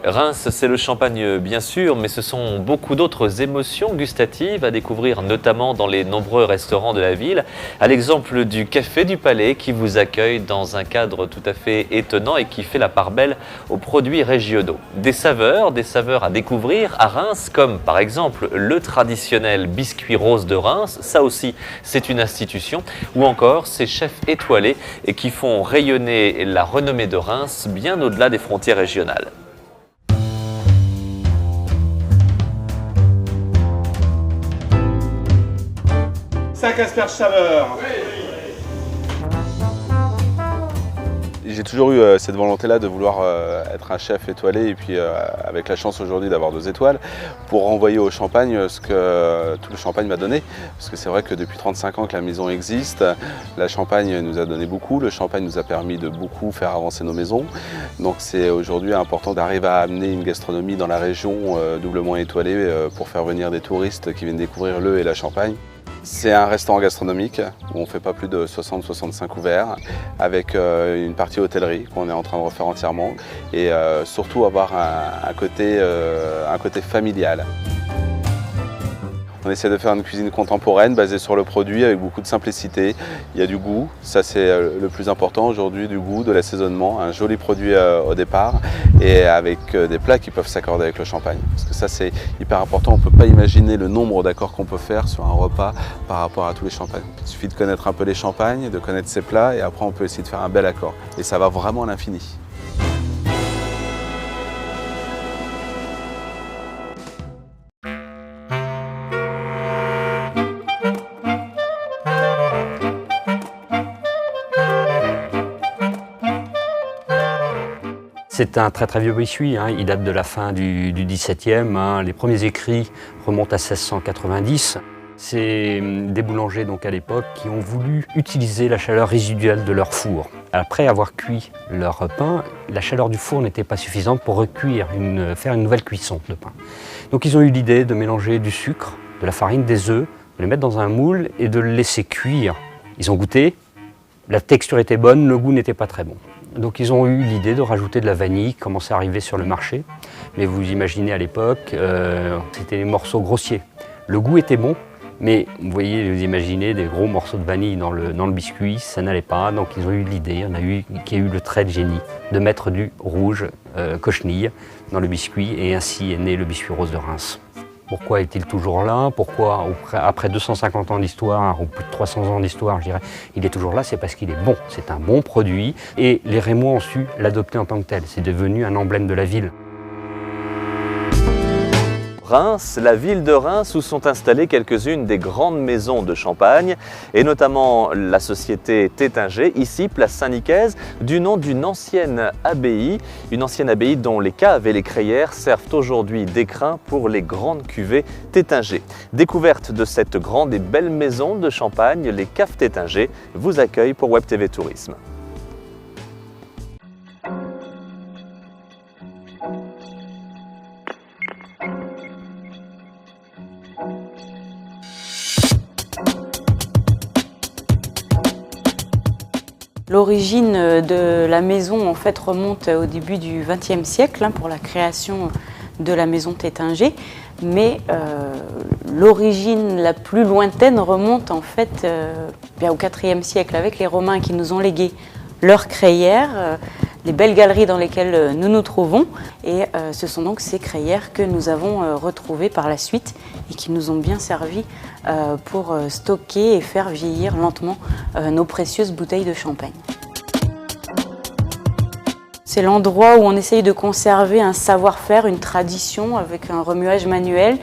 Reims, c'est le champagne bien sûr, mais ce sont beaucoup d'autres émotions gustatives à découvrir, notamment dans les nombreux restaurants de la ville, à l'exemple du Café du Palais qui vous accueille dans un cadre tout à fait étonnant et qui fait la part belle aux produits régionaux. Des saveurs à découvrir à Reims, comme par exemple le traditionnel biscuit rose de Reims, ça aussi c'est une institution, ou encore ces chefs étoilés et qui font rayonner la renommée de Reims bien au-delà des frontières régionales. 5 asperges saveur. J'ai toujours eu cette volonté-là de vouloir être un chef étoilé et puis avec la chance aujourd'hui d'avoir 2 étoiles pour renvoyer au champagne ce que tout le champagne m'a donné. Parce que c'est vrai que depuis 35 ans que la maison existe, la Champagne nous a donné beaucoup, le champagne nous a permis de beaucoup faire avancer nos maisons. Donc c'est aujourd'hui important d'arriver à amener une gastronomie dans la région doublement étoilée pour faire venir des touristes qui viennent découvrir le et la Champagne. C'est un restaurant gastronomique où on ne fait pas plus de 60-65 ouverts avec une partie hôtellerie qu'on est en train de refaire entièrement et surtout avoir un côté familial. On essaie de faire une cuisine contemporaine basée sur le produit avec beaucoup de simplicité. Il y a du goût, ça c'est le plus important aujourd'hui, du goût, de l'assaisonnement, un joli produit au départ et avec des plats qui peuvent s'accorder avec le champagne. Parce que ça c'est hyper important, on ne peut pas imaginer le nombre d'accords qu'on peut faire sur un repas par rapport à tous les champagnes. Il suffit de connaître un peu les champagnes, de connaître ses plats et après on peut essayer de faire un bel accord. Et ça va vraiment à l'infini. C'est un très vieux biscuit, hein. Il date de la fin du XVIIe, hein. Les premiers écrits remontent à 1690. C'est des boulangers donc à l'époque qui ont voulu utiliser la chaleur résiduelle de leur four. Après avoir cuit leur pain, la chaleur du four n'était pas suffisante pour recuire, faire une nouvelle cuisson de pain. Donc ils ont eu l'idée de mélanger du sucre, de la farine, des œufs, de les mettre dans un moule et de le laisser cuire. Ils ont goûté, la texture était bonne, le goût n'était pas très bon. Donc ils ont eu l'idée de rajouter de la vanille qui commençait à arriver sur le marché. Mais vous imaginez à l'époque, c'était des morceaux grossiers. Le goût était bon, mais vous voyez, vous imaginez des gros morceaux de vanille dans le biscuit, ça n'allait pas. Donc ils ont eu l'idée, qui a eu le trait de génie, de mettre du rouge cochenille dans le biscuit et ainsi est né le biscuit rose de Reims. Pourquoi est-il toujours là? Pourquoi, après 250 ans d'histoire, ou plus de 300 ans d'histoire, je dirais, il est toujours là? C'est parce qu'il est bon. C'est un bon produit et les Rémois ont su l'adopter en tant que tel. C'est devenu un emblème de la ville. Reims, la ville de Reims où sont installées quelques-unes des grandes maisons de Champagne et notamment la société Tétinger, ici place Saint-Nicaise, du nom d'une ancienne abbaye dont les caves et les crayères servent aujourd'hui d'écrin pour les grandes cuvées Tétinger. Découverte de cette grande et belle maison de Champagne, les caves Tétinger vous accueillent pour Web TV Tourisme. L'origine de la maison en fait remonte au début du XXe siècle hein, pour la création de la maison Tétinger, mais l'origine la plus lointaine remonte en fait bien au IVe siècle avec les Romains qui nous ont légué leurs crayères, les belles galeries dans lesquelles nous nous trouvons, et ce sont donc ces crayères que nous avons retrouvées par la suite et qui nous ont bien servi pour stocker et faire vieillir lentement nos précieuses bouteilles de champagne. C'est l'endroit où on essaye de conserver un savoir-faire, une tradition avec un remuage manuel.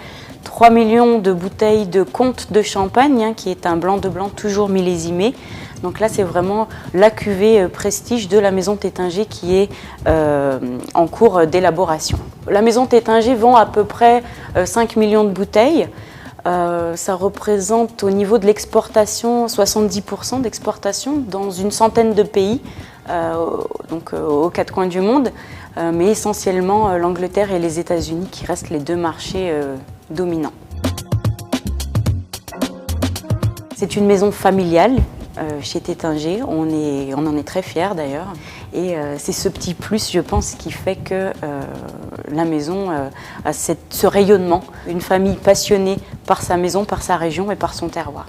3 millions de bouteilles de comte de champagne, hein, qui est un blanc de blanc toujours millésimé. Donc là, c'est vraiment la cuvée prestige de la maison Tétinger qui est en cours d'élaboration. La maison Tétinger vend à peu près 5 millions de bouteilles. Ça représente au niveau de l'exportation 70% d'exportation dans une centaine de pays, donc aux 4 coins du monde, mais essentiellement l'Angleterre et les États-Unis qui restent les 2 marchés dominants. C'est une maison familiale chez Tétinger. On en est très fiers d'ailleurs. Et c'est ce petit plus, je pense, qui fait que la maison a ce rayonnement. Une famille passionnée par sa maison, par sa région et par son terroir.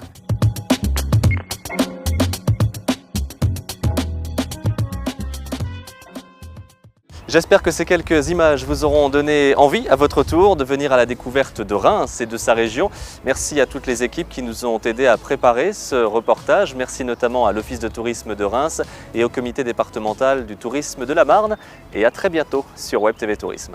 J'espère que ces quelques images vous auront donné envie à votre tour de venir à la découverte de Reims et de sa région. Merci à toutes les équipes qui nous ont aidés à préparer ce reportage. Merci notamment à l'Office de tourisme de Reims et au comité départemental du tourisme de la Marne. Et à très bientôt sur Web TV Tourisme.